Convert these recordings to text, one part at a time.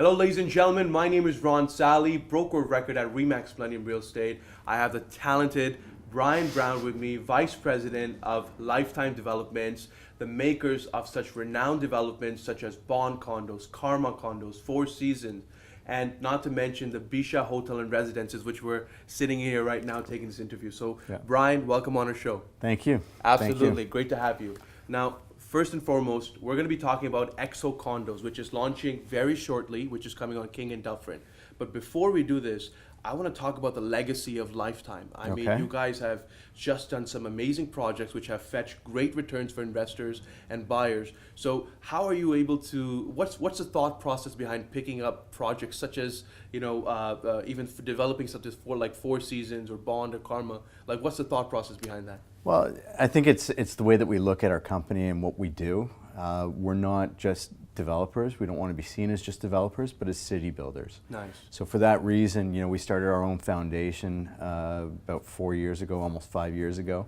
Hello, ladies and gentlemen. My name is Ron Sally, broker of record at Remax Millennium Real Estate. I have the talented Brian Brown with me, Vice President of Lifetime Developments, the makers of such renowned developments such as Bond Condos, Karma Condos, Four Seasons, and not to mention the Bisha Hotel and Residences, which we're sitting here right now taking this interview. So, Yeah. Brian, welcome on our show. Thank you. Absolutely, Thank you. great to have you. Now, first and foremost, we're going to be talking about XO Condos, which is launching very shortly, which is coming on King and Dufferin. But before we do this, I want to talk about the legacy of Lifetime. I mean, Okay. you guys have just done some amazing projects which have fetched great returns for investors and buyers. So how are you able to, what's the thought process behind picking up projects such as, even for developing such as Four Seasons or Bond or Karma? Like, what's the thought process behind that? Well, I think it's the way that we look at our company and what we do. We're not just developers. We don't want to be seen as just developers, but as city builders. Nice. So for that reason, we started our own foundation about 4 years ago, almost 5 years ago,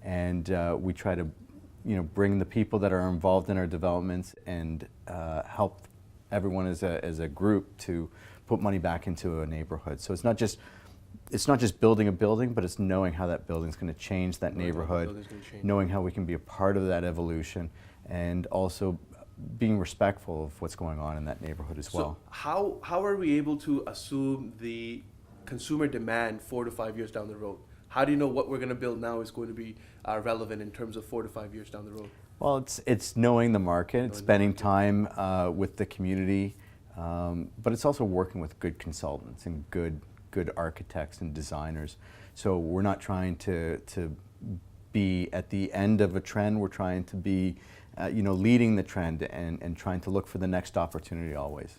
and we try to, bring the people that are involved in our developments and help everyone as a group to put money back into a neighborhood. So it's not just building a building, but it's knowing how that building's going to change that neighborhood, knowing how we can be a part of that evolution, and also being respectful of what's going on in that neighborhood as well. So how are we able to assume the consumer demand 4 to 5 years down the road? How do you know what we're going to build now is going to be relevant in terms of 4 to 5 years down the road? Well, it's knowing the market, it's spending time with the community, but it's also working with good consultants and good architects and designers. So we're not trying to be at the end of a trend. We're trying to be, leading the trend and trying to look for the next opportunity always.